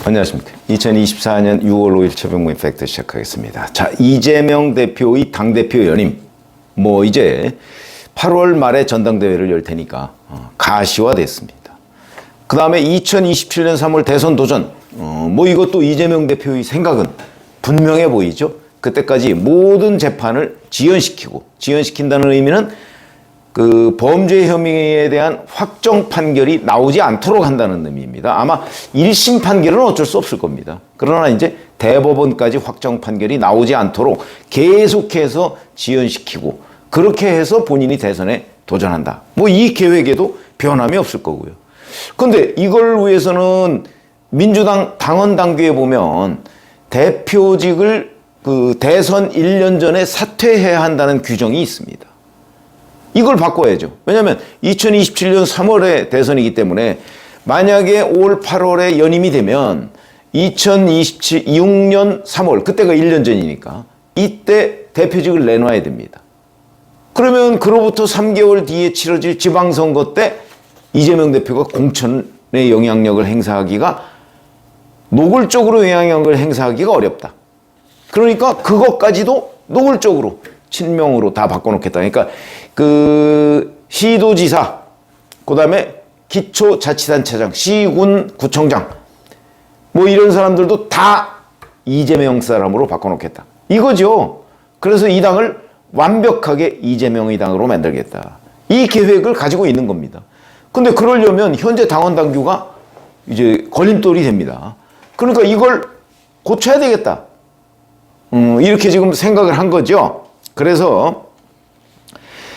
안녕하십니까. 2024년 6월 5일 최병무의 팩트 시작하겠습니다. 자, 이재명 대표의 당대표 연임. 이제 8월 말에 전당대회를 열 테니까 가시화됐습니다. 그 다음에 2027년 3월 대선 도전. 이것도 이재명 대표의 생각은 분명해 보이죠. 그때까지 모든 재판을 지연시킨다는 의미는 그 범죄 혐의에 대한 확정 판결이 나오지 않도록 한다는 의미입니다. 아마 1심 판결은 어쩔 수 없을 겁니다. 그러나 이제 대법원까지 확정 판결이 나오지 않도록 계속해서 지연시키고 그렇게 해서 본인이 대선에 도전한다. 이 계획에도 변함이 없을 거고요. 근데 이걸 위해서는 민주당 당원 당규에 보면 대표직을 그 대선 1년 전에 사퇴해야 한다는 규정이 있습니다. 이걸 바꿔야죠. 왜냐하면 2027년 3월에 대선이기 때문에 만약에 올 8월에 연임이 되면 2026년 3월, 그때가 1년 전이니까 이때 대표직을 내놔야 됩니다. 그러면 그로부터 3개월 뒤에 치러질 지방선거 때 이재명 대표가 공천의 영향력을 행사하기가 노골적으로 영향력을 행사하기가 어렵다. 그러니까 그것까지도 노골적으로 친명으로 다 바꿔놓겠다. 그러니까 그 시도지사, 그 다음에 기초자치단체장, 시군 구청장 이런 사람들도 다 이재명 사람으로 바꿔놓겠다. 이거죠. 그래서 이 당을 완벽하게 이재명의 당으로 만들겠다. 이 계획을 가지고 있는 겁니다. 근데 그러려면 현재 당원 당규가 이제 걸림돌이 됩니다. 그러니까 이걸 고쳐야 되겠다. 이렇게 지금 생각을 한 거죠. 그래서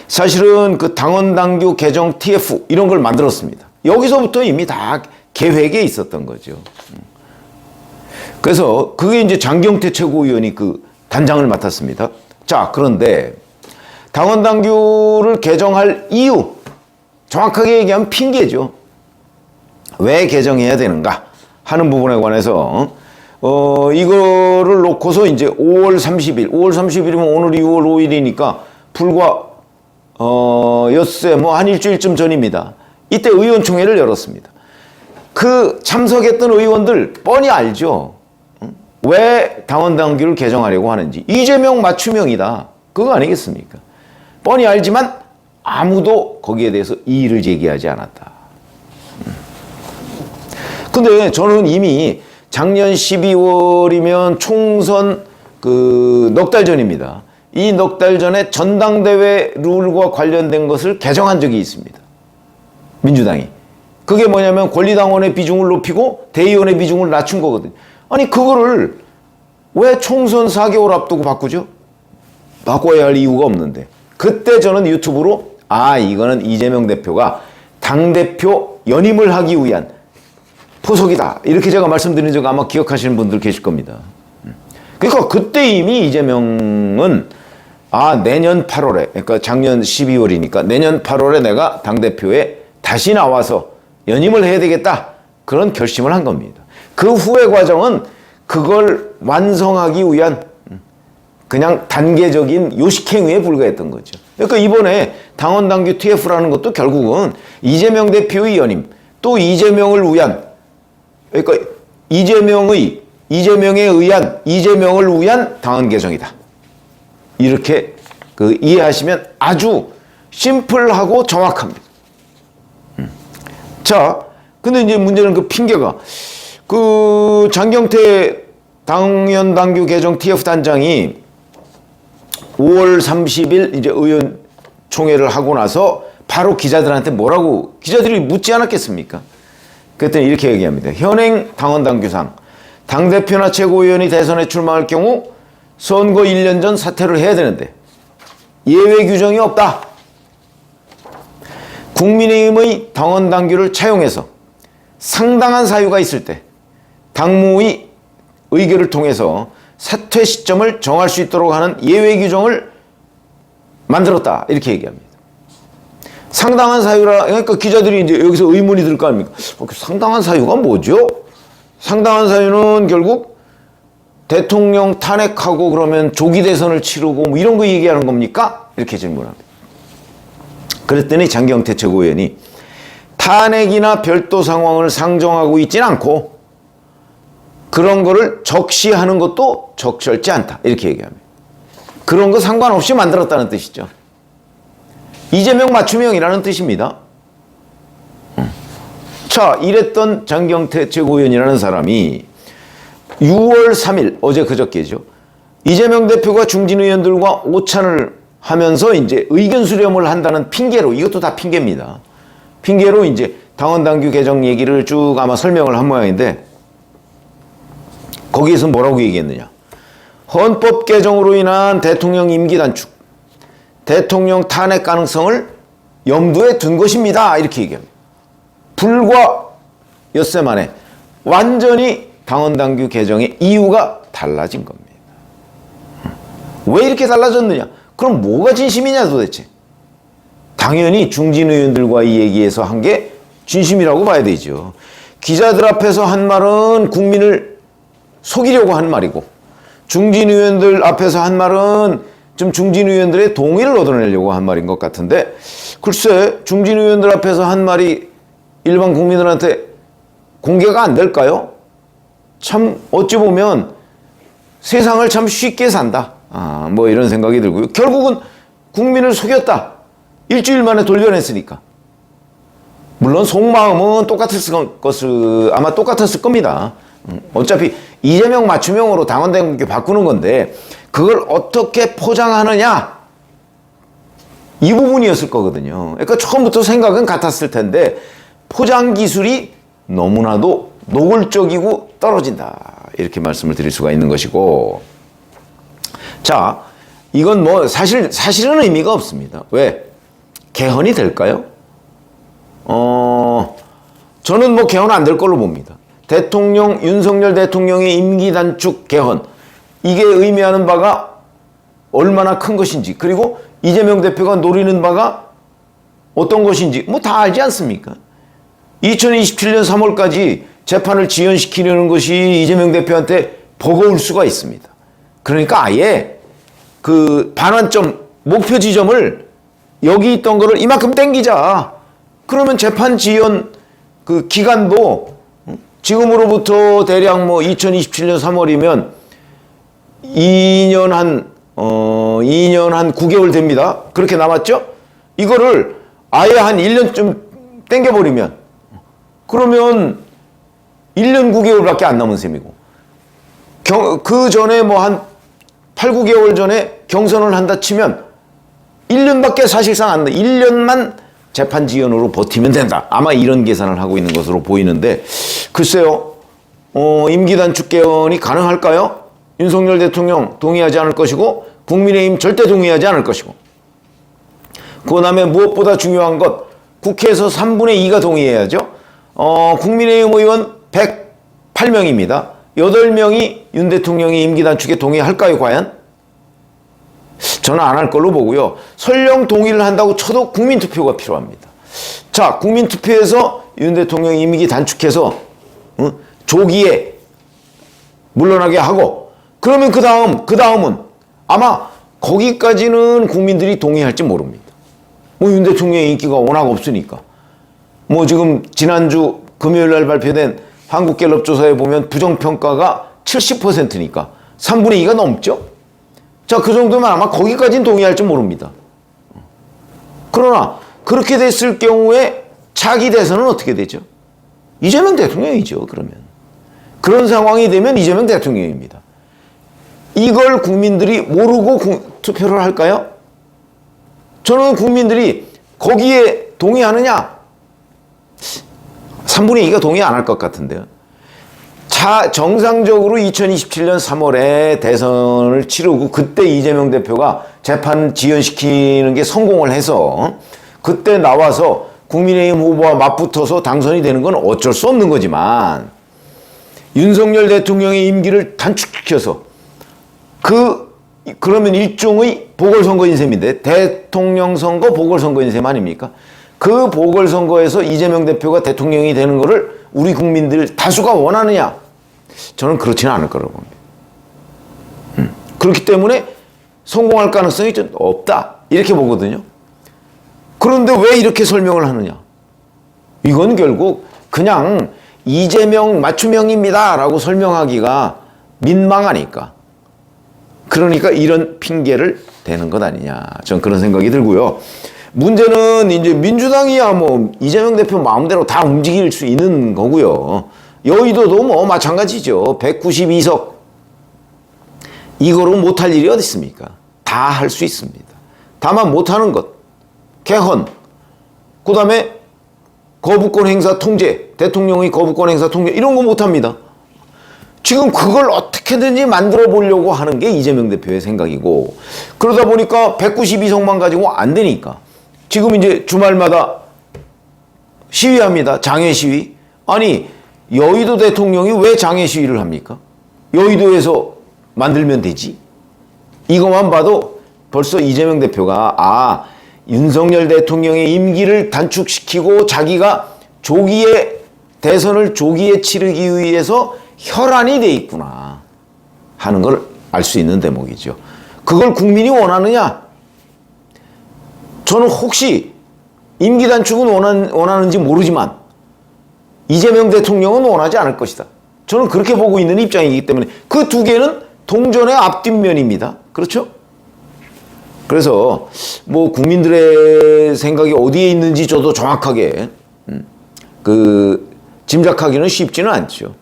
사실은 그 당원 당규 개정 TF 이런 걸 만들었습니다. 여기서부터 이미 다 계획에 있었던 거죠. 그래서 그게 이제 장경태 최고위원이 그 단장을 맡았습니다. 자, 그런데 당원 당규를 개정할 이유, 정확하게 얘기하면 핑계죠. 왜 개정해야 되는가 하는 부분에 관해서 이거를 놓고서 이제 5월 30일이면 오늘이 6월 5일이니까 불과 엿새 한 일주일쯤 전입니다. 이때 의원총회를 열었습니다. 그 참석했던 의원들 뻔히 알죠. 왜 당원 당규를 개정하려고 하는지. 이재명 맞춤형이다. 그거 아니겠습니까? 뻔히 알지만 아무도 거기에 대해서 이의를 제기하지 않았다. 근데 저는 이미 작년 12월이면 총선 넉 달 전입니다. 이 넉 달 전에 전당대회 룰과 관련된 것을 개정한 적이 있습니다. 민주당이. 그게 뭐냐면 권리당원의 비중을 높이고 대의원의 비중을 낮춘 거거든요. 아니 그거를 왜 총선 4개월 앞두고 바꾸죠? 바꿔야 할 이유가 없는데. 그때 저는 유튜브로 이거는 이재명 대표가 당대표 연임을 하기 위한 포석이다. 이렇게 제가 말씀드린 적 아마 기억하시는 분들 계실 겁니다. 그러니까 그때 이미 이재명은 내년 8월에, 그러니까 작년 12월이니까 내년 8월에 내가 당대표에 다시 나와서 연임을 해야 되겠다. 그런 결심을 한 겁니다. 그 후의 과정은 그걸 완성하기 위한 그냥 단계적인 요식행위에 불과했던 거죠. 그러니까 이번에 당원 당규 TF라는 것도 결국은 이재명 대표의 연임, 또 이재명을 위한, 그러니까 이재명을 위한 당원 개정이다. 이렇게 이해하시면 아주 심플하고 정확합니다. 자, 근데 이제 문제는 그 핑계가 장경태 당원 당규 개정 TF 단장이 5월 30일 이제 의원 총회를 하고 나서 바로 기자들한테 기자들이 묻지 않았겠습니까? 그랬더니 이렇게 얘기합니다. 현행 당원 당규상 당대표나 최고위원이 대선에 출마할 경우 선거 1년 전 사퇴를 해야 되는데 예외 규정이 없다. 국민의힘의 당원 당규를 차용해서 상당한 사유가 있을 때 당무의 의결을 통해서 사퇴 시점을 정할 수 있도록 하는 예외 규정을 만들었다. 이렇게 얘기합니다. 상당한 사유라, 그러니까 기자들이 이제 여기서 의문이 들 거 아닙니까? 상당한 사유가 뭐죠? 상당한 사유는 결국 대통령 탄핵하고 그러면 조기 대선을 치르고 이런 거 얘기하는 겁니까? 이렇게 질문합니다. 그랬더니 장경태 최고위원이 탄핵이나 별도 상황을 상정하고 있지는 않고 그런 거를 적시하는 것도 적절치 않다. 이렇게 얘기합니다. 그런 거 상관없이 만들었다는 뜻이죠. 이재명 맞춤형이라는 뜻입니다. 자, 이랬던 장경태 최고위원이라는 사람이 6월 3일, 어제 그저께죠. 이재명 대표가 중진 의원들과 오찬을 하면서 이제 의견 수렴을 한다는 핑계로, 이것도 다 핑계입니다. 핑계로 이제 당원 당규 개정 얘기를 쭉 아마 설명을 한 모양인데, 거기에서 뭐라고 얘기했느냐. 헌법 개정으로 인한 대통령 임기 단축, 대통령 탄핵 가능성을 염두에 둔 것입니다. 이렇게 얘기합니다. 불과 엿새 만에 완전히 당원 당규 개정의 이유가 달라진 겁니다. 왜 이렇게 달라졌느냐? 그럼 뭐가 진심이냐 도대체? 당연히 중진 의원들과 이 얘기에서 한 게 진심이라고 봐야 되죠. 기자들 앞에서 한 말은 국민을 속이려고 한 말이고, 중진 의원들 앞에서 한 말은 좀 중진 의원들의 동의를 얻어내려고 한 말인 것 같은데, 글쎄 중진 의원들 앞에서 한 말이 일반 국민들한테 공개가 안 될까요? 참 어찌 보면 세상을 참 쉽게 산다. 뭐 이런 생각이 들고요. 결국은 국민을 속였다. 일주일 만에 돌려냈으니까. 물론 속마음은 아마 똑같았을 겁니다. 어차피 이재명 맞춤형으로 당원 당규 바꾸는 건데 그걸 어떻게 포장하느냐, 이 부분이었을 거거든요. 그러니까 처음부터 생각은 같았을 텐데 포장 기술이 너무나도 노골적이고 떨어진다, 이렇게 말씀을 드릴 수가 있는 것이고, 자, 이건 뭐 사실은 의미가 없습니다. 왜? 개헌이 될까요? 저는 뭐 개헌 안 될 걸로 봅니다. 윤석열 대통령의 임기 단축 개헌, 이게 의미하는 바가 얼마나 큰 것인지, 그리고 이재명 대표가 노리는 바가 어떤 것인지 뭐 다 알지 않습니까? 2027년 3월까지 재판을 지연시키려는 것이 이재명 대표한테 버거울 수가 있습니다. 그러니까 아예 그 반환점, 목표 지점을 여기 있던 거를 이만큼 땡기자. 그러면 재판 지연 그 기간도 지금으로부터 대략 뭐 2027년 3월이면 2년 한 9개월 됩니다. 그렇게 남았죠? 이거를 아예 한 1년쯤 땡겨버리면, 그러면 1년 9개월밖에 안 남은 셈이고, 그 전에 뭐 한 8, 9개월 전에 경선을 한다 치면 1년밖에 사실상 안 돼. 1년만 재판 지연으로 버티면 된다. 아마 이런 계산을 하고 있는 것으로 보이는데, 글쎄요, 임기 단축 개헌이 가능할까요? 윤석열 대통령 동의하지 않을 것이고, 국민의힘 절대 동의하지 않을 것이고, 그 다음에 무엇보다 중요한 것, 국회에서 3분의 2가 동의해야죠. 국민의힘 의원 108명입니다. 8명이 윤 대통령의 임기 단축에 동의할까요, 과연? 저는 안 할 걸로 보고요. 설령 동의를 한다고 쳐도 국민투표가 필요합니다. 자, 국민투표에서 윤 대통령이 임기 단축해서 조기에 물러나게 하고, 그러면 그 다음은 아마 거기까지는 국민들이 동의할지 모릅니다. 뭐 윤 대통령의 인기가 워낙 없으니까. 뭐 지금 지난주 금요일 날 발표된 한국갤럽 조사에 보면 부정평가가 70%니까 3분의 2가 넘죠? 자, 그 정도면 아마 거기까지는 동의할지 모릅니다. 그러나 그렇게 됐을 경우에 차기 대선은 어떻게 되죠? 이재명 대통령이죠, 그러면. 그런 상황이 되면 이재명 대통령입니다. 이걸 국민들이 모르고 투표를 할까요? 저는 국민들이 거기에 동의하느냐? 3분의 2가 동의 안 할 것 같은데요. 정상적으로 2027년 3월에 대선을 치르고 그때 이재명 대표가 재판 지연시키는 게 성공을 해서 그때 나와서 국민의힘 후보와 맞붙어서 당선이 되는 건 어쩔 수 없는 거지만, 윤석열 대통령의 임기를 단축시켜서 그러면 일종의 보궐선거인 셈인데, 대통령 선거 보궐선거인 셈 아닙니까? 그 보궐선거에서 이재명 대표가 대통령이 되는 거를 우리 국민들 다수가 원하느냐? 저는 그렇지는 않을 거라고 봅니다. 그렇기 때문에 성공할 가능성이 좀 없다, 이렇게 보거든요. 그런데 왜 이렇게 설명을 하느냐? 이건 결국 그냥 이재명 맞춤형입니다 라고 설명하기가 민망하니까, 그러니까 이런 핑계를 대는 것 아니냐, 전 그런 생각이 들고요. 문제는 이제 민주당이야 뭐 이재명 대표 마음대로 다 움직일 수 있는 거고요. 여의도도 뭐 마찬가지죠. 192석 이거로 못할 일이 어디 있습니까? 다 할 수 있습니다. 다만 못하는 것, 개헌, 그 다음에 거부권 행사 통제, 대통령의 거부권 행사 통제, 이런 거 못합니다. 지금 그걸 어떻게든지 만들어 보려고 하는 게 이재명 대표의 생각이고, 그러다 보니까 192석만 가지고 안 되니까 지금 이제 주말마다 시위합니다. 장애 시위. 아니, 여의도 대통령이 왜 장애 시위를 합니까? 여의도에서 만들면 되지. 이것만 봐도 벌써 이재명 대표가 윤석열 대통령의 임기를 단축시키고 자기가 대선을 조기에 치르기 위해서 혈안이 돼 있구나 하는 걸 알 수 있는 대목이죠. 그걸 국민이 원하느냐? 저는 혹시 임기 단축은 원하는지 모르지만 이재명 대통령은 원하지 않을 것이다. 저는 그렇게 보고 있는 입장이기 때문에 그 두 개는 동전의 앞뒷면입니다. 그렇죠? 그래서 뭐 국민들의 생각이 어디에 있는지 저도 정확하게 짐작하기는 쉽지는 않죠.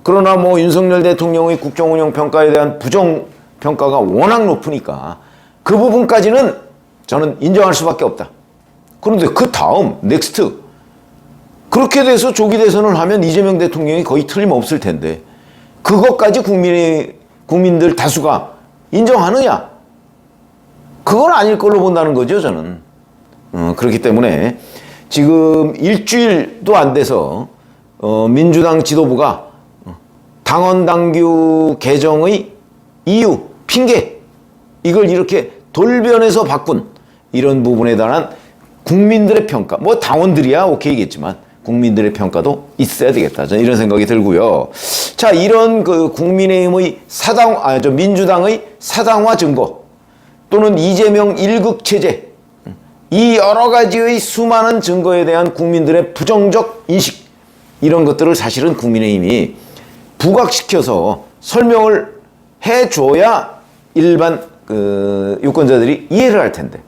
그러나 뭐 윤석열 대통령의 국정운영 평가에 대한 부정 평가가 워낙 높으니까 그 부분까지는 저는 인정할 수밖에 없다. 그런데 그 다음 넥스트, 그렇게 돼서 조기 대선을 하면 이재명 대통령이 거의 틀림없을 텐데 그것까지 국민들 다수가 인정하느냐? 그건 아닐 걸로 본다는 거죠, 저는. 그렇기 때문에 지금 일주일도 안 돼서 민주당 지도부가 당원당규 개정의 이유, 핑계, 이걸 이렇게 돌변해서 바꾼 이런 부분에 대한 국민들의 평가, 뭐 당원들이야 오케이겠지만 국민들의 평가도 있어야 되겠다, 저는 이런 생각이 들고요. 자, 이런 그 국민의힘의 민주당의 사당화 증거 또는 이재명 1급 체제, 이 여러 가지의 수많은 증거에 대한 국민들의 부정적 인식, 이런 것들을 사실은 국민의힘이 부각시켜서 설명을 해줘야 일반 유권자들이 이해를 할 텐데,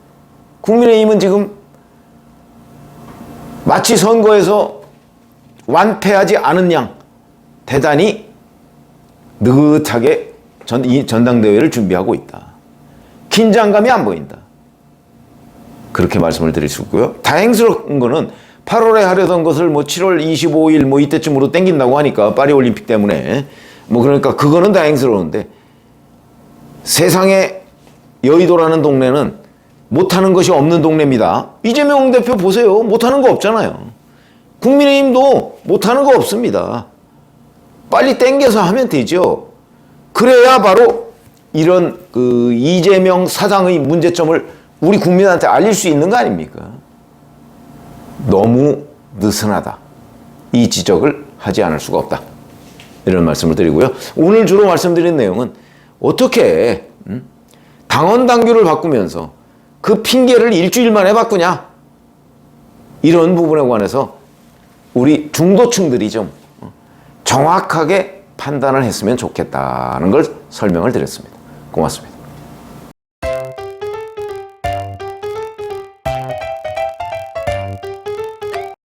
국민의힘은 지금 마치 선거에서 완패하지 않은 양 대단히 느긋하게 전당대회를 준비하고 있다. 긴장감이 안 보인다. 그렇게 말씀을 드릴 수 있고요. 다행스러운 거는 8월에 하려던 것을 뭐 7월 25일 뭐 이때쯤으로 땡긴다고 하니까, 파리올림픽 때문에 뭐 그러니까 그거는 다행스러운데, 세상에 여의도라는 동네는 못하는 것이 없는 동네입니다. 이재명 대표 보세요. 못하는 거 없잖아요. 국민의힘도 못하는 거 없습니다. 빨리 땡겨서 하면 되죠. 그래야 바로 이런 이재명 사당의 문제점을 우리 국민한테 알릴 수 있는 거 아닙니까? 너무 느슨하다, 이 지적을 하지 않을 수가 없다, 이런 말씀을 드리고요. 오늘 주로 말씀드린 내용은 어떻게 당원 당규를 바꾸면서 그 핑계를 일주일 만에 바꾸냐, 이런 부분에 관해서 우리 중도층들이 좀 정확하게 판단을 했으면 좋겠다는 걸 설명을 드렸습니다. 고맙습니다.